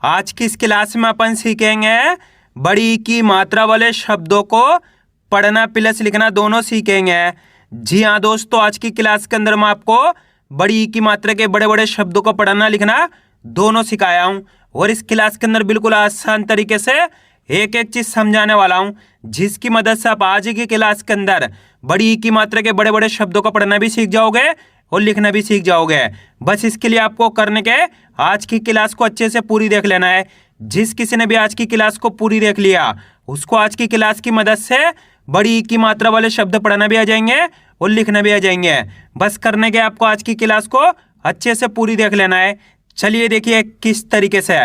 आज की इस क्लास में अपन सीखेंगे बड़ी ई की मात्रा वाले शब्दों को पढ़ना प्लस लिखना दोनों सीखेंगे। जी हाँ दोस्तों, आज की क्लास के अंदर मैं आपको बड़ी ई की मात्रा के बड़े बड़े शब्दों को पढ़ना लिखना दोनों सिखाया हूँ और इस क्लास के अंदर बिल्कुल आसान तरीके से एक एक चीज समझाने वाला हूँ, जिसकी मदद से आप आज की क्लास के अंदर बड़ी ई की मात्रा के बड़े बड़े शब्दों को पढ़ना भी सीख जाओगे और लिखना भी सीख जाओगे। बस इसके लिए आपको करने के आज की क्लास को अच्छे से पूरी देख लेना है। जिस किसी ने भी आज की क्लास को पूरी देख लिया उसको आज की क्लास की मदद से बड़ी ई की मात्रा वाले शब्द पढ़ना भी आ जाएंगे और लिखना भी आ जाएंगे। बस करने के आपको आज की क्लास को अच्छे से पूरी देख लेना है। चलिए देखिए किस तरीके से।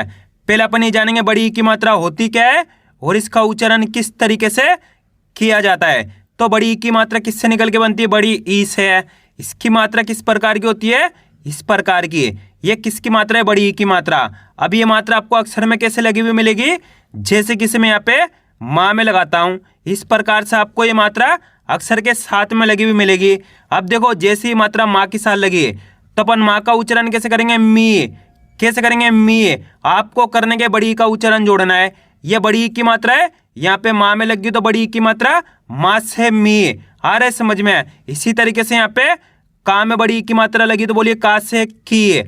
पहले अपन ये जानेंगे बड़ी ई की मात्रा होती क्या है और इसका उच्चारण किस तरीके से किया जाता है। तो बड़ी ई की मात्रा किससे निकल के बनती है? बड़ी ई से है। इसकी मात्रा किस प्रकार की होती है? इस प्रकार की। ये किसकी मात्रा है? बड़ी ई की मात्रा। अब ये मात्रा आपको अक्षर में कैसे लगी हुई मिलेगी? जैसे कि मैं यहाँ पे माँ में लगाता हूँ, इस प्रकार से आपको ये मात्रा अक्षर के साथ में लगी हुई मिलेगी। अब देखो, जैसे ही मात्रा माँ के साथ लगी तो अपन माँ का उच्चारण कैसे करेंगे? मी। कैसे करेंगे? मी। आपको करने के बड़ी ई का उच्चारण जोड़ना है। ये बड़ी ई की मात्रा है, यहाँ पे माँ में लगी तो बड़ी ई की मात्रा माँ से मी। आ रहा है समझ में? इसी तरीके से यहाँ पे का में बड़ी ई की मात्रा लगी तो बोलिए का से की।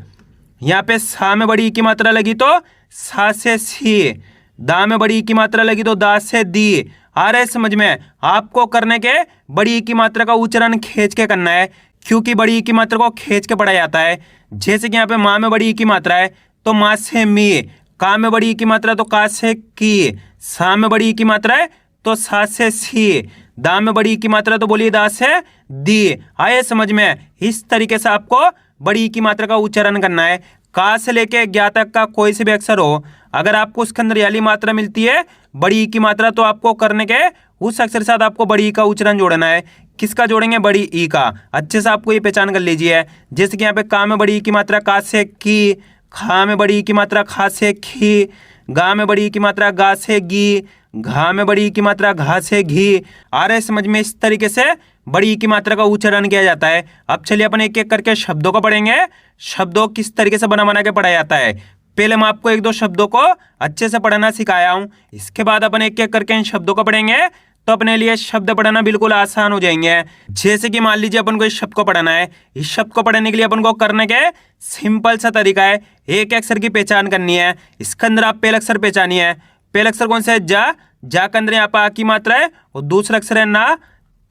यहाँ पे सा में बड़ी ई की मात्रा लगी तो सा से सी। दा में बड़ी ई की मात्रा लगी तो दा से दी। आ रहा है समझ में? आपको करने के बड़ी ई की मात्रा का उच्चारण खींच के करना है, क्योंकि बड़ी ई की मात्रा को खींच के पढ़ा जाता है। जैसे कि यहाँ पे माँ में बड़ी ई की मात्रा है तो माँ से मी। का में बड़ी ई की मात्रा तो का से की। सा में बड़ी ई की मात्रा है तो सा से सी। दा में बड़ी ई की मात्रा तो बोलिए दा से दी। आए समझ में? इस तरीके से आपको बड़ी ई की मात्रा का उच्चारण करना है। का से लेके ज्ञा तक का कोई से भी अक्षर हो, अगर आपको उसके अंदर याली मात्रा मिलती है बड़ी ई की मात्रा, तो आपको करने के उस अक्षर के साथ आपको बड़ी ई का उच्चारण जोड़ना है। किसका जोड़ेंगे? बड़ी ई का। अच्छे से आपको ये पहचान कर लीजिए। जैसे कि यहाँ पे का में बड़ी ई की मात्रा का से की, खा में बड़ी ई की मात्रा खा से खी, गा में बड़ी ई की मात्रा गा से गी, घा में बड़ी ई की मात्रा घा से घी। आ रहे समझ में? इस तरीके से बड़ी ई की मात्रा का उच्चारण किया जाता है। अब चलिए अपन एक एक करके शब्दों को पढ़ेंगे। शब्दों किस तरीके से बना बना के पढ़ा जाता है। पहले मैं आपको एक दो शब्दों को अच्छे से पढ़ना सिखाया हूँ, इसके बाद अपन एक एक करके इन शब्दों को पढ़ेंगे तो अपने लिए शब्द पढ़ना बिल्कुल आसान हो जाएंगे। जैसे कि मान लीजिए अपन को इस शब्द को पढ़ना है। इस शब्द को पढ़ने के लिए अपन को करने के सिंपल सा तरीका है, एक अक्षर की पहचान करनी है। इसके अंदर आप पहला अक्षर पहचानिए। पहला अक्षर कौन सा है? जा। जा के अंदर यहाँ पर आ की मात्रा है और दूसरा अक्षर है ना।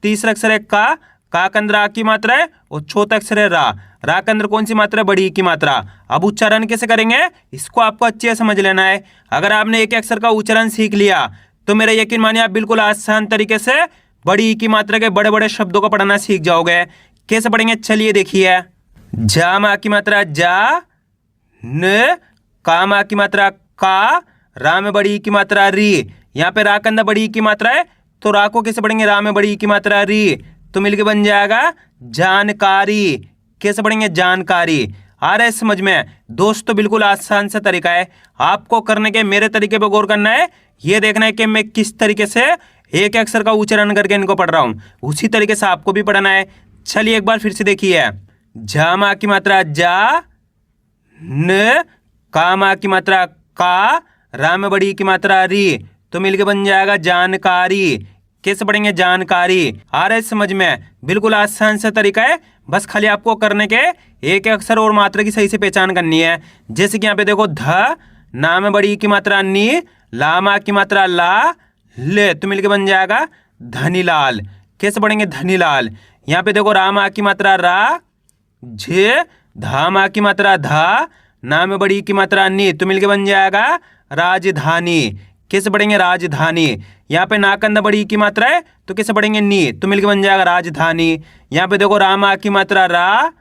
तीसरा अक्षर है का के अंदर आ की मात्रा है और चौथा अक्षर है रा। रा के अंदर कौन सी मात्रा है? बड़ी ई की मात्रा। अब उच्चारण कैसे करेंगे इसको आपको अच्छे से समझ लेना है। अगर आपने एक अक्षर का उच्चारण सीख लिया तो मेरा यकीन मानिए आप बिल्कुल आसान तरीके से बड़ी ई की मात्रा के बड़े बड़े शब्दों को पढ़ना सीख जाओगे। कैसे पढ़ेंगे? चलिए देखिए। जा में आ की मात्रा जा, न। का में आ की मात्रा का, रा में बड़ी ई की मात्रा री। यहाँ पे रा के अंदर बड़ी ई की मात्रा है तो रा को कैसे पढ़ेंगे? रा में बड़ी ई की मात्रा री, तो मिलके बन जाएगा जानकारी। कैसे पढ़ेंगे? जानकारी। आ रहा है समझ में? दोस्तों बिल्कुल आसान सा तरीका है। आपको करने के मेरे तरीके पे गौर करना है, ये देखना है कि मैं किस तरीके से एक अक्षर का उच्चारण करके इनको पढ़ रहा हूँ, उसी तरीके से आपको भी पढ़ना है। चलिए एक बार फिर से देखिए। जा में आ की मात्रा जा, न। का में आ की मात्रा का, रा में बड़ी ई की मात्रा री, तो मिलके बन जाएगा जानकारी। कैसे पढ़ेंगे? जानकारी। आ रहा है समझ में? बिल्कुल आसान सा तरीका है। बस खाली आपको करने के एक अक्षर और मात्रा की सही से पहचान करनी है। जैसे कि यहाँ पे देखो, ध। ना में बड़ी ई की मात्रा नी, ला में आ की मात्रा ला, ले, तो मिलके बन जाएगा धनीलाल। कैसे पढ़ेंगे? धनीलाल। यहाँ पे देखो, रा में आ की मात्रा रा, झे। धा में आ की मात्रा धा, ना में बड़ी ई की मात्रा नी, तो मिलके बन जाएगा राजधानी। कैसे पढ़ेंगे? राजधानी। यहाँ पे ना के अंदर बड़ी ई की मात्रा है तो कैसे पढ़ेंगे? नी, तो मिलके बन जाएगा राजधानी। यहाँ पे देखो, रा में आ की मात्रा रा,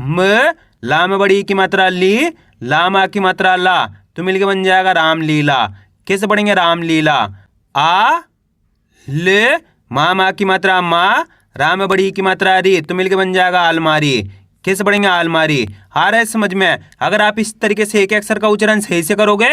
म। ला में बड़ी ई की मात्रा ली, ला में आ की मात्रा ला, तो मिलके बन जाएगा रामलीला। कैसे पढ़ेंगे? रामलीला। आ, ले। माँ में आ की मात्रा माँ, रा में बड़ी ई की मात्रा री, तो मिलके बन जाएगा अलमारी। कैसे पढ़ेंगे? अलमारी। आ रहा है समझ में? अगर आप इस तरीके से एक अक्षर का उच्चारण सही से करोगे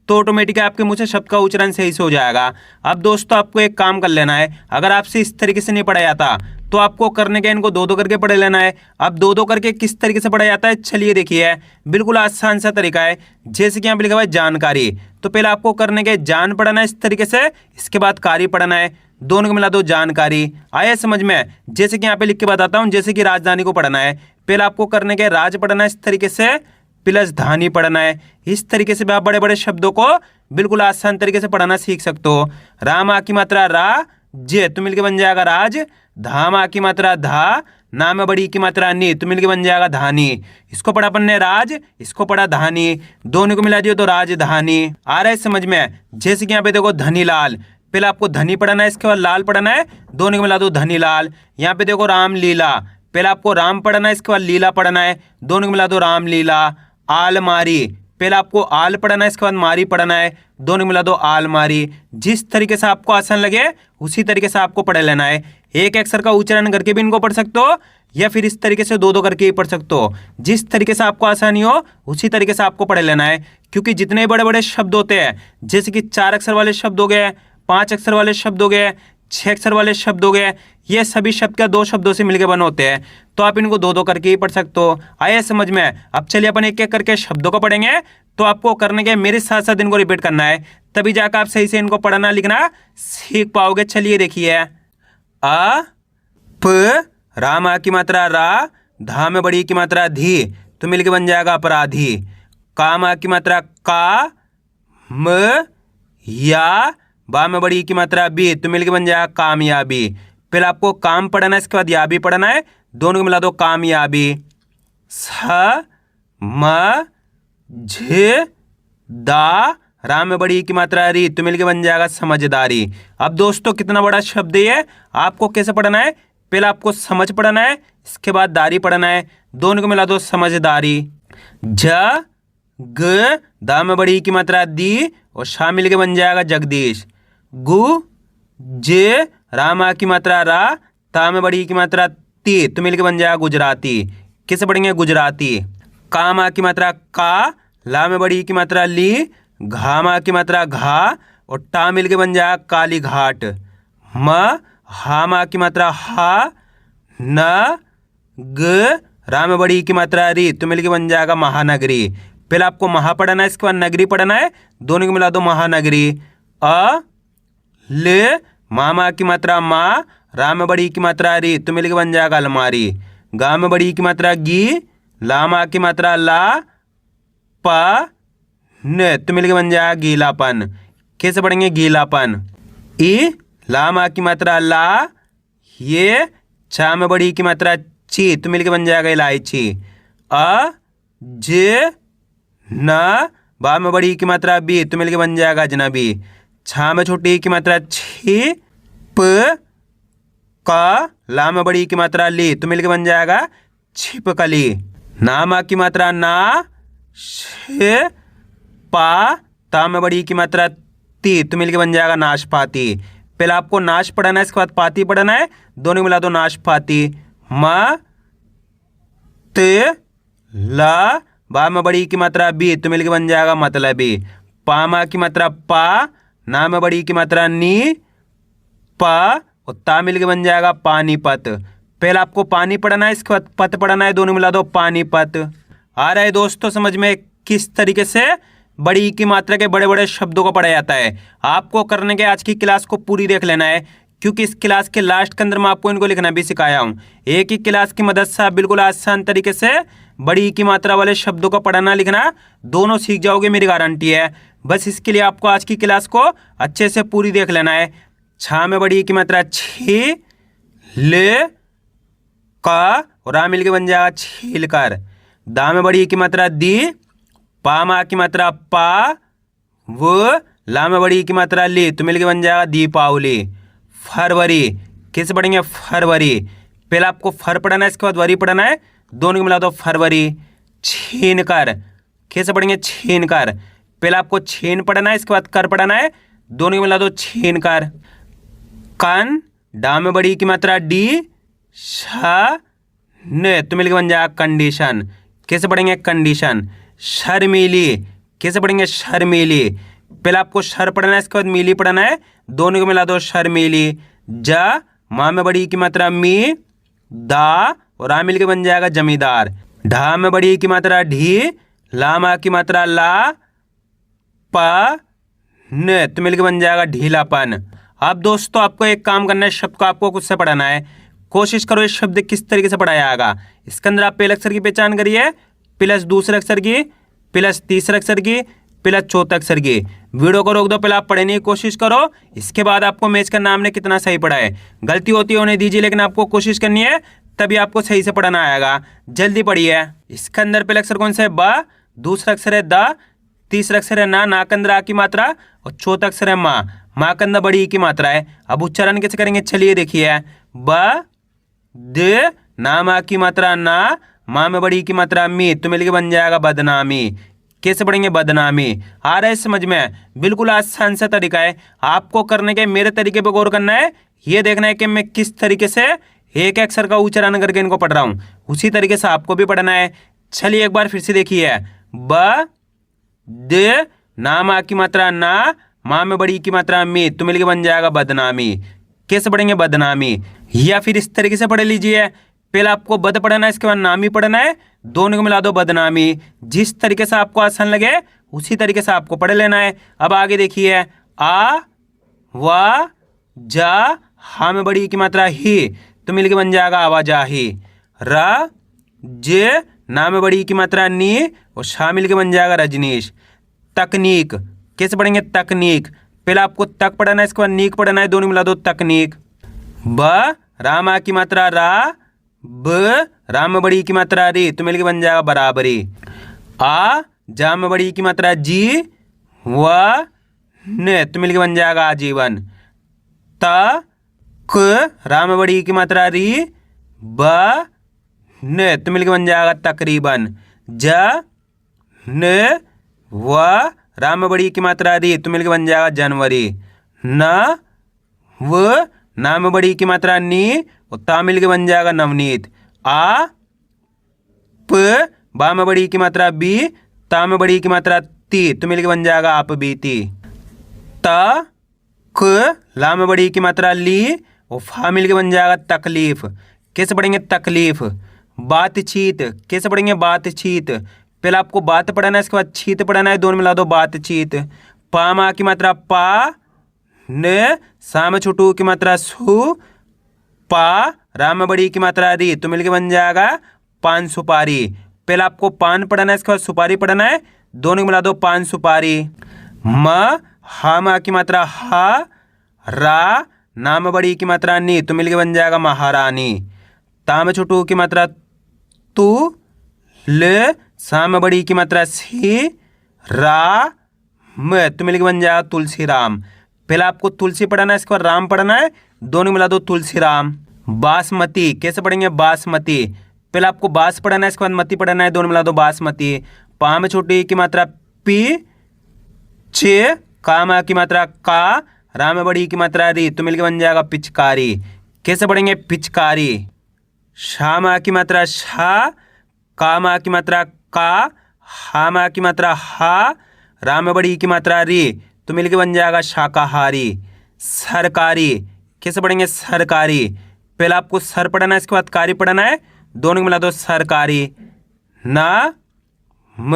तो ऑटोमेटिक आपके मुंह से शब्द का उच्चारण सही से हो जाएगा। अब दोस्तों आपको एक काम कर लेना है, अगर आपसे इस तरीके से नहीं पढ़ा जाता तो आपको करने के इनको दो दो करके पढ़ लेना है। अब दो दो करके किस तरीके से पढ़ा जाता है, चलिए देखिए, बिल्कुल आसान सा तरीका है। जैसे कि यहाँ पे लिखा हुआ है जानकारी, तो पहले आपको करने के जान पढ़ना है इस तरीके से, इसके बाद कारी पढ़ना है, दोनों को मिला दो जानकारी। आया समझ में? जैसे कि यहाँ पे लिख के बताता हूँ, जैसे कि राजधानी को पढ़ना है, पहले आपको करने के राज पढ़ना है इस तरीके से, प्लस धानी पढ़ना है। इस तरीके से भी आप बड़े बड़े शब्दों को बिल्कुल आसान तरीके से पढ़ना सीख सकते हो। राम आ की मात्रा रा, जे तो मिलके बन जाएगा राज। धाम आ की मात्रा धा, नाम बड़ी की मात्रा नी तो मिलके बन जाएगा धानी। इसको पढ़ा अपन ने राज, इसको पढ़ा धानी, दोनों को मिला दियो तो राजधानी। आ रहा है समझ में? जैसे कि यहाँ पे देखो धनी लाल, पहले आपको धनी पढ़ना है, इसके बाद लाल पढ़ना है, दोनों को मिला दो धनी लाल। यहाँ पे देखो राम लीला, पहले आपको राम पढ़ना है, इसके बाद लीला पढ़ना है, दोनों को मिला दो राम लीला। आलमारी, पहले आपको आल पढ़ना है, इसके बाद मारी पढ़ना है, दोनों को मिला दो आलमारी। जिस तरीके से आपको आसान लगे उसी तरीके से आपको पढ़ लेना है। एक अक्षर का उच्चारण करके भी इनको पढ़ सकते हो, या फिर इस तरीके से दो दो करके ही पढ़ सकते हो। जिस तरीके से आपको आसानी हो उसी तरीके से आपको पढ़ लेना है। क्योंकि जितने बड़े बड़े शब्द होते हैं, जैसे कि 4 अक्षर वाले शब्द हो गए, 5 अक्षर वाले शब्द हो गए, 6 अक्षर वाले शब्द हो गए, ये सभी शब्द क्या 2 शब्दों से मिलकर बने होते हैं, तो आप इनको दो दो करके ही पढ़ सकते हो। आया समझ में? अब चलिए अपन एक एक करके शब्दों को पढ़ेंगे। तो आपको करने के मेरे साथ साथ इनको रिपीट करना है, तभी जाकर आप सही से इनको पढ़ना लिखना सीख पाओगे। चलिए देखिए, अ प, राम आ की मात्रा रा, धा में बड़ी की मात्रा धी तो मिलके बन जाएगा अपराधी। काम आ की मात्रा का, म, या, बा में बड़ी की मात्रा बी तो मिलके बन जाएगा कामयाबी। पहले आपको काम पढ़ना है, इसके बाद या भी पढ़ना है, दोनों को मिला दो कामयाबी। स, म, झ, दा, राम में बड़ी की मात्रा री तो मिलके बन जाएगा समझदारी। अब दोस्तों कितना बड़ा शब्द है, आपको कैसे पढ़ना है, पहले आपको समझ पढ़ना है, इसके बाद दारी पढ़ना है, दोनों को मिला दो समझदारी। ज, ग, दा में बड़ी की मात्रा दी और शा मिल के बन जाएगा जगदीश। गु, जे, राम आ की मात्रा रा, ता में बड़ी की मात्रा ती तो मिल के बन जाएगा गुजराती। कैसे पढ़ेंगे? गुजराती। काम आ की मात्रा का, ला में बड़ी की मात्रा ली, घा मा की मात्रा घा और टा मिल के बन जाएगा काली घाट। म, हा मा की मात्रा हा, न, ग, रा में बड़ी की मात्रा री तो मिल के बन जाएगा महानगरी। पहले आपको महा पढ़ना है, इसके बाद नगरी पढ़ना है, दोनों को मिला दो महानगरी। अ, ले, मामा की मात्रा मा, रा में बड़ी की मात्रा री तो मिल के बन जाएगा अलमारी। गा में बड़ी की मात्रा गी, लामा की मात्रा ला, पा, न तो मिल के बन जाएगा गीलापन। कैसे पढ़ेंगे? गीलापन। ई, लामा की मात्रा ला, ये, चा में बड़ी की मात्रा ची तो मिल के बन जाएगा इलायची। अ, जे, न, बा में बड़ी की मात्रा बी तो मिल के बन जाएगा अजनबी। छा में छोटी की मात्रा छी, प, का, ला में बड़ी की मात्रा ली तो मिल के बन जाएगा छिपकली। नामा की मात्रा ना, श, पा, ता में बड़ी की मात्रा ती तो मिल के बन जाएगा नाशपाती। पहले आपको नाश पढ़ना है, इसके बाद पाती पढ़ना है, दोनों मिला दो नाशपाती। म, त, ला, बा में बड़ी की मात्रा बी तो मिल के बन जाएगा मतलबी। पा मा की मात्रा पा, ना में बड़ी की मात्रा नी, पा और ता मिल के बन जाएगा पानीपत। पहले आपको पानी पढ़ना है, इसके बाद पत पढ़ना है, दोनों मिला दो पानीपत। आ रहा है दोस्तों समझ में किस तरीके से बड़ी की मात्रा के बड़े बड़े शब्दों को पढ़ा जाता है? आपको करने के आज की क्लास को पूरी देख लेना है, क्योंकि इस क्लास के लास्ट के अंदर मैं आपको इनको लिखना भी सिखाया हूँ। एक ही क्लास की मदद से आप बिल्कुल आसान तरीके से बड़ी की मात्रा वाले शब्दों को पढ़ना लिखना दोनों सीख जाओगे, मेरी गारंटी है। बस इसके लिए आपको आज की क्लास को अच्छे से पूरी देख लेना है। छा में बड़ी की मात्रा छी, ले, का और आ मिल के बन जाएगा छील कर। दा में बड़ी की मात्रा दी, पा मा की मात्रा पा, वो, ला में बड़ी की मात्रा ली तो मिल के बन जाएगा दीपावली। फरवरी। कैसे पढ़ेंगे? फरवरी। पहले आपको फर पढ़ना है, इसके बाद वरी पढ़ना है, दोनों को मिला दो फरवरी। छीन कर। कैसे पढ़ेंगे? छीन कर। पहले आपको छीन पढ़ना है, इसके बाद कर पढ़ना है, दोनों को मिला दो छीन कर। कन, डा में बड़ी की मात्रा डी, शा, न तो मिल के बन जाएगा कंडीशन। कैसे पढ़ेंगे? कंडीशन। शर्मीली। कैसे पढ़ेंगे? शर्मीली। पहले आपको शर पढ़ना है, इसके बाद मीली पढ़ना है, दोनों को मिला दो शर्मीली। जा, माँ में बड़ी की मात्रा मी, दा और आ मिल के बन जाएगा जमींदार। ढा में बड़ी की मात्रा ढी, ला माँ की मात्रा ला, प न तो मिल के बन जाएगा ढीलापन। अब दोस्तों आपको एक काम करना है, शब्द को आपको खुद से पढ़ाना है। कोशिश करो इस शब्द किस तरीके से पढ़ाया जाएगा। इसके अंदर आप पहले अक्षर की पहचान करिए, प्लस दूसरे अक्षर की, प्लस तीसरे अक्षर की, प्लस चौथे अक्षर की। वीडियो को रोक दो, पहले आप पढ़ने की कोशिश करो, इसके बाद आपको मैच करना हमने कितना सही पढ़ा है। गलती होती है होने दीजिए, लेकिन आपको कोशिश करनी है, तभी आपको सही से पढ़ना आएगा। जल्दी पढ़िए। इसके अंदर पहले अक्षर कौन सा है? ब, दूसरा अक्षर है द, तीसरा अक्षर है ना के अंदर आ की मात्रा, और चौथा अक्षर है माँ के अंदर बड़ी ई की मात्रा है। अब उच्चारण कैसे करेंगे, चलिए देखिए। ब द, ना माँ की मात्रा ना, माँ में बड़ी की मात्रा मी, तो मिलके बन जाएगा बदनामी। कैसे पढ़ेंगे? बदनामी। आ रहा है समझ में? बिल्कुल आसान सा तरीका है, आपको करने के मेरे तरीके पे गौर करना है। ये देखना है कि मैं किस तरीके से एक अक्षर का उच्चारण करके इनको पढ़ रहा हूँ, उसी तरीके से आपको भी पढ़ना है। चलिए एक बार फिर से देखिए। ब द, ना माँ की मात्रा ना, माँ में बड़ी की मात्रा मी, तो मिलके बन जाएगा बदनामी। कैसे पढ़ेंगे? बदनामी। या फिर इस तरीके से पढ़ लीजिए, पहले आपको बद पढ़ना है, इसके बाद नामी पढ़ना है, दोनों को मिला दो बदनामी। जिस तरीके से आपको आसान लगे उसी तरीके से आपको पढ़ लेना है। अब आगे देखिए। आ, वा, जा, हा में बड़ी की मात्रा ही, तो मिलके बन जाएगा आवाजाही। र, ज, ना में बड़ी की मात्रा नी, और शा मिलके बन जाएगा रजनीश। तकनीक। कैसे पढ़ेंगे? तकनीक। पहले आपको तक पढ़ना है, इसके बाद नीक पढ़ना है, दोनों मिला दो तकनीक। ब, रामा की मात्रा रा, ब, राम में बड़ी की मात्रा री, तो मिलके बन जाएगा बराबरी। आ, जा में बड़ी की मात्रा जी, व, न, तो मिलके बन जाएगा आजीवन। त, क, राम में बड़ी की मात्रा री, ब, न, तो मिलके बन जाएगा तकरीबन। ज, न, व, राम में बड़ी की मात्रा री, तो मिलके बन जाएगा जनवरी। न, व, ना में बड़ी की मात्रा नी, और ता मिलके बन जाएगा नवनीत। आ, प, बा में बड़ी की मात्रा बी, ता में बड़ी की मात्रा ती, तो मिलके बन जाएगा आप बीती। त, क, ला में बड़ी की मात्रा ली, और फा मिलके बन जाएगा तकलीफ। कैसे पढ़ेंगे? तकलीफ। बातचीत। कैसे पढ़ेंगे? बातचीत। पहले आपको बात पढ़ना है, इसके बाद चीत पढ़ना है, दोनों मिला दो बातचीत। पा माँ की मात्रा पा, न, सा में छोटू की मात्रा सु, पा, रा में बड़ी की मात्रा री, तो मिलके बन जाएगा पान सुपारी। पहले आपको पान पढ़ना है, इसके बाद सुपारी पढ़ना है, दोनों मिला दो पान सुपारी। म, हा माँ की मात्रा हा, रा, ना में बड़ी की मात्रा नी, तो मिलके बन जाएगा महारानी। ता में छोटू की मात्रा तू, ल, सा में बड़ी की मात्रा सी, रा, म, तो मिलके बन जाएगा तुलसी राम। पहले आपको तुलसी पढ़ना है, इसके बाद राम पढ़ना है, दोनों मिला दो तुलसी राम। बासमती। कैसे पढ़ेंगे? बासमती। पहले आपको बास पढ़ना है, इसके बाद मती पढ़ना है, दोनों मिला दो बासमती। पा में छोटी की मात्रा पी, चे, का में की मात्रा का, रा में बड़ी की मात्रा री, तो मिलके बन जाएगा पिचकारी। कैसे पढ़ेंगे? पिचकारी। शा में की मात्रा शा, का में की मात्रा का, हा में की मात्रा हा, रा में बड़ी की मात्रा री, तो मिलके बन जाएगा शाकाहारी। सरकारी। कैसे पढ़ेंगे? सरकारी। पहले आपको सर पढ़ना है, इसके बाद कारी पढ़ना है, दोनों मिला दो सरकारी। ना, म,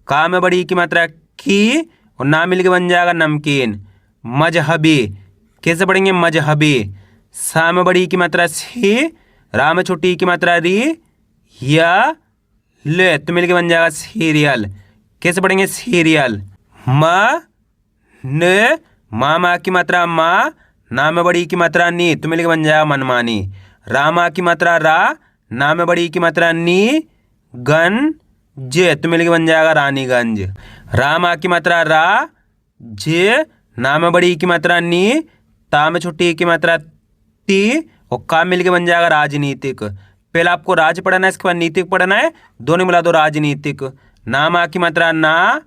का में बड़ी की मात्रा की, और ना मिलके बन जाएगा नमकीन। मजहबी। कैसे पढ़ेंगे? मजहबी। सा में बड़ी की मात्रा सी, रा में छोटी की मात्रा री, या ले, तो मिलके बन जाएगा सीरियल। कैसे पढ़ेंगे? सीरियल। म, न, माँ की मात्रा माँ, ना में बड़ी की मात्रा नी, तो मिलके बन जाएगा मनमानी। रामा की मात्रा रा, ना में बड़ी की मात्रा नी, गन, जे, तो मिलके बन जाएगा रानीगंज। रामा की मात्रा रा, जे, ना में बड़ी की मात्रा नी, ता में छोटी की मात्रा ती, और का मिलके बन जाएगा राजनीतिक। पहले आपको राज पढ़ना है, इसके बाद नीतिक पढ़ना है, दोनों मिला दो राजनीतिक। नामा की मात्रा ना,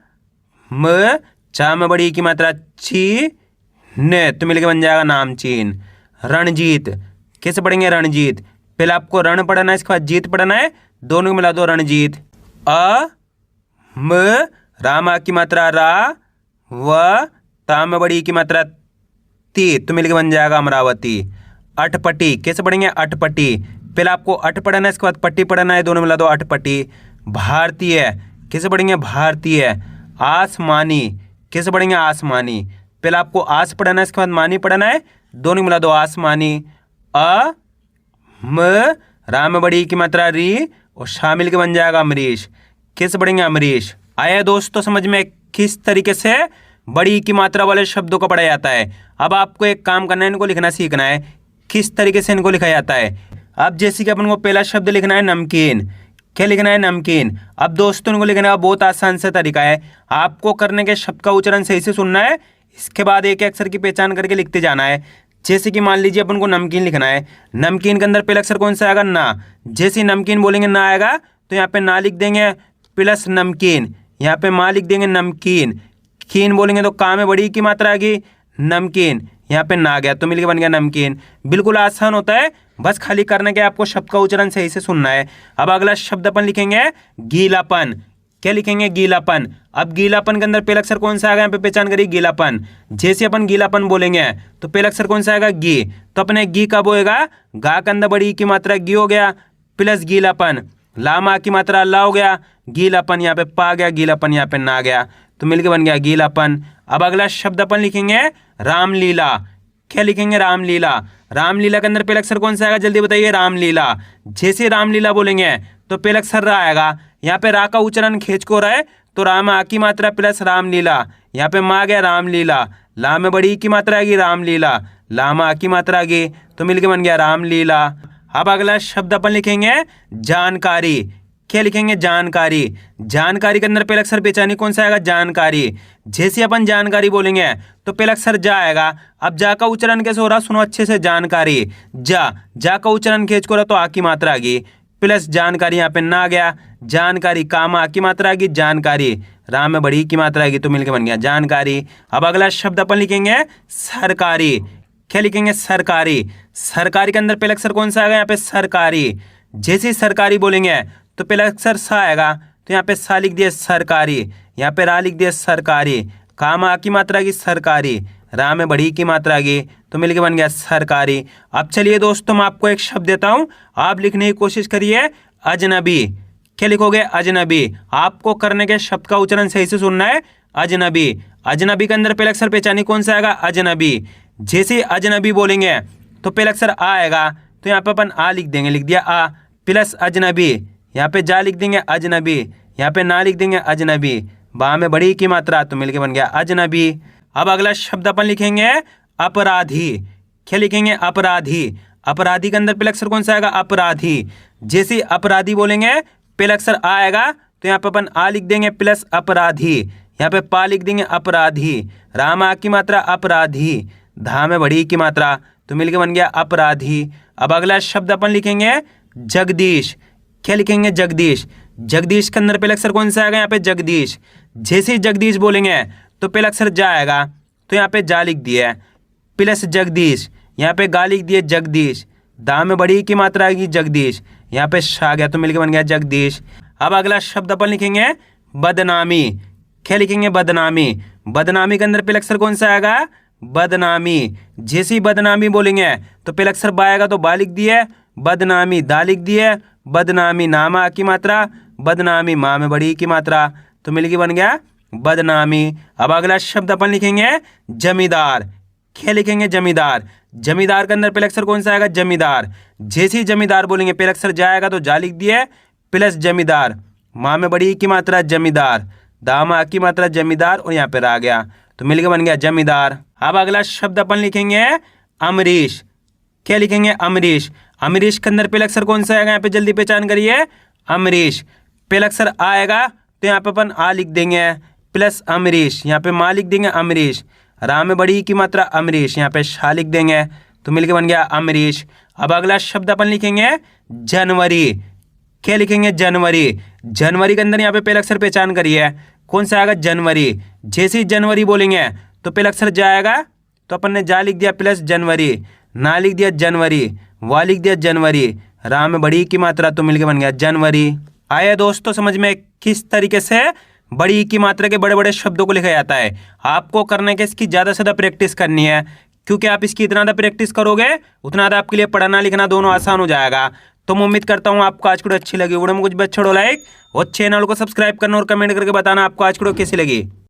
म, चा में बड़ी की मात्रा ची, न, तो मिलके बन जाएगा नामचीन। रणजीत। कैसे पढ़ेंगे? रणजीत। पहले आपको रण पढ़ना है, इसके बाद जीत पढ़ना है, दोनों मिला दो रणजीत। अ, म, रामा की मात्रा रा, व, ता में बड़ी की मात्रा ती, तो मिलके बन जाएगा अमरावती। अटपटी। कैसे पढ़ेंगे? अटपटी। पहले आपको अट पढ़ना है, इसके बाद पट्टी पढ़ना है, दोनों मिला दो अटपटी। भारतीय। कैसे पढ़ेंगे? भारतीय। आसमानी। कैसे पढ़ेंगे? आसमानी। पहले आपको आस पढ़ना है, इसके बाद मानी पढ़ना है, दोनों मिला दो आसमानी। अ म राम में बड़ी की मात्रा री और शामिल के बन जाएगा अमरीश। कैसे पढ़ेंगे? अमरीश। आया दोस्तों समझ में किस तरीके से बड़ी की मात्रा वाले शब्दों को पढ़ा जाता है। अब आपको एक काम करना है, इनको लिखना सीखना है किस तरीके से इनको लिखा जाता है। अब जैसे कि अपन को पहला शब्द लिखना है नमकीन। क्या लिखना है? नमकीन। अब दोस्तों इनको लिखने का बहुत आसान सा तरीका है, आपको करने के शब्द का उच्चारण सही से सुनना है, इसके बाद एक अक्षर की पहचान करके लिखते जाना है। जैसे कि मान लीजिए अपन को नमकीन लिखना है, नमकीन के अंदर पहला अक्षर कौन सा आएगा? ना। जैसे नमकीन बोलेंगे ना आएगा तो यहाँ पे ना लिख देंगे प्लस नमकीन, यहाँ पे माँ लिख देंगे नमकीन। कीन बोलेंगे तो का में बड़ी की मात्रा आ गई नमकीन, यहाँ पे ना गया तो मिलके बन गया नमकीन। बिल्कुल आसान होता है, बस खाली करने के आपको शब्द का उच्चारण सही से सुनना है। अब अगला शब्द अपन लिखेंगे गीलापन। क्या लिखेंगे? गीलापन। अब गीलापन के अंदर पहला अक्षर कौन सा आएगा? यहाँ पे पहचान करिए गीलापन। जैसे अपन गीलापन बोलेंगे तो पहला अक्षर कौन सा आएगा? गी। तो अपने गी कब होएगा? गा के अंदर बड़ी की मात्रा गी हो गया प्लस गीलापन, लामा की मात्रा ला हो गया, गीलापन यहाँ पे पा गया, गीलापन यहाँ पे ना गया तो मिलके बन गया गीलापन। अब अगला शब्द अपन लिखेंगे रामलीला। क्या लिखेंगे? रामलीला। रामलीला के अंदर पहला अक्षर कौन सा आएगा? जल्दी बताइए। रामलीला। जैसे रामलीला बोलेंगे तो पहला अक्षर रा आएगा, यहाँ पे रा का उच्चारण खींच को रहा है तो राम आ की मात्रा प्लस रामलीला, यहाँ पे मा गया रामलीला, ला में बड़ी की मात्रा आएगी रामलीला, लामा आ की मात्रा आ गई तो मिलके बन गया रामलीला। अब अगला शब्द अपन लिखेंगे जानकारी। क्या लिखेंगे? जानकारी। जानकारी के अंदर पहला अक्षर पहचानी कौन सा आएगा? जानकारी। जैसे अपन जानकारी बोलेंगे तो पहला अक्षर जा आएगा। अब जा का उच्चारण कैसे हो रहा? सुनो अच्छे से। जानकारी। जा का उच्चारण खींच को रहा तो आ की मात्रा आ गई प्लस जानकारी, यहाँ पे ना गया, जानकारी काम आ की मात्रा आ गई, जानकारी राम में बड़ी की मात्रा आएगी तो मिलके बन गया जानकारी। अब अगला शब्द अपन लिखेंगे सरकारी। क्या लिखेंगे? सरकारी। सरकारी के अंदर पहला अक्षर कौन सा आएगा? यहाँ पे सरकारी। जैसे सरकारी बोलेंगे तो पहला अक्षर सा आएगा तो यहाँ पे सा लिख दिया सरकारी, यहाँ पे रा लिख दिया सरकारी, काम आ की मात्रा की सरकारी, रा में बड़ी की मात्रा आ गई तो मिलके बन गया सरकारी। अब चलिए दोस्तों मैं आपको एक शब्द देता हूँ, आप लिखने की कोशिश करिए अजनबी। क्या लिखोगे? अजनबी। आपको करने के शब्द का उच्चारण सही से सुनना है। अजनबी। अजनबी के अंदर पहला अक्षर पहचानी कौन सा आएगा? अजनबी। जैसे अजनबी बोलेंगे तो पहला अक्षर आ आएगा तो यहाँ पे अपन आ लिख देंगे, लिख दिया आ प्लस अजनबी, यहाँ पे जा लिख देंगे अजनबी, यहाँ पे ना लिख देंगे अजनबी, बा में बड़ी की मात्रा तो मिलके बन गया अजनबी। अब अगला शब्द अपन लिखेंगे अपराधी। क्या लिखेंगे? अपराधी। अपराधी के अंदर पहला अक्षर कौन सा आएगा? अपराधी। जैसे अपराधी बोलेंगे पहला अक्षर आ आएगा तो यहाँ पे अपन आ लिख देंगे प्लस अपराधी, यहाँ पे पा लिख देंगे अपराधी, राम आ की मात्रा अपराधी, धा में बड़ी की मात्रा तो मिलके बन गया अपराधी। अब अगला शब्द अपन लिखेंगे जगदीश। क्या लिखेंगे? जगदीश। जगदीश के अंदर पहला अक्षर कौन सा आएगा? यहाँ पे जगदीश। जैसे ही जगदीश बोलेंगे तो पहला अक्षर जा आएगा तो यहाँ पे जा लिख दिया प्लस जगदीश, यहाँ पे गा लिख दिए जगदीश, दा में बड़ी की मात्रा आएगी जगदीश, यहाँ पे शा गया तो मिलके बन गया जगदीश। अब अगला शब्द अपन लिखेंगे बदनामी। क्या लिखेंगे? बदनामी। बदनामी के अंदर पहला अक्षर कौन सा आएगा? बदनामी। जैसे ही बदनामी बोलेंगे तो पहला अक्षर बा आएगा तो बा लिख दिए, बदनामी, दा लिख दिए, बदनामी, नामा की मात्रा, बदनामी, माँ में बड़ी की मात्रा तो मिलके बन गया बदनामी। अब अगला शब्द अपन लिखेंगे जमींदार। क्या लिखेंगे? जमींदार। जमींदार के अंदर पहला अक्षर कौन सा आएगा? जमींदार। जैसे ही जमींदार बोलेंगे पहला अक्षर जाएगा तो जा लिख दिए प्लस जमींदार, माँ में बड़ी की मात्रा जमींदार, दामा की मात्रा जमींदार और यहाँ पे रह गया तो मिलके बन गया जमींदार। अब अगला शब्द अपन लिखेंगे अमरीश। क्या लिखेंगे? अमरीश। अमरीश के अंदर पहला अक्षर कौन सा आएगा? यहाँ पे जल्दी पहचान करिए अमरीश। पहला अक्षर आएगा तो यहाँ पे अपन आ लिख देंगे प्लस अमरीश, यहाँ पे माँ लिख देंगे अमरीश, रा में बड़ी की मात्रा अमरीश, यहाँ पे शा लिख देंगे तो मिलके बन गया अमरीश। अब अगला शब्द अपन लिखेंगे जनवरी। क्या लिखेंगे? जनवरी। जनवरी के अंदर यहाँ पे पहला अक्षर पहचान करिए कौन सा आएगा? जनवरी। जैसे ही जनवरी बोलेंगे तो पहला अक्षर जाएगा तो अपन ने जा लिख दिया प्लस जनवरी, ना लिख दिया जनवरी, वा लिख दिया जनवरी, रा में बड़ी की मात्रा तो मिलके बन गया जनवरी। आया दोस्तों समझ में किस तरीके से बड़ी की मात्रा के बड़े बड़े शब्दों को लिखा जाता है। आपको करने के इसकी ज़्यादा से ज़्यादा प्रैक्टिस करनी है, क्योंकि आप इसकी इतना ज़्यादा प्रैक्टिस करोगे उतना ज़्यादा आपके लिए पढ़ना लिखना दोनों आसान हो जाएगा। तो मैं उम्मीद करता हूँ आपको आज की वीडियो अच्छी लगी। वीडियो में कुछ भी अच्छा हो लाइक और चैनल को सब्सक्राइब करना और कमेंट करके बताना आपको आज की वीडियो कैसी लगी।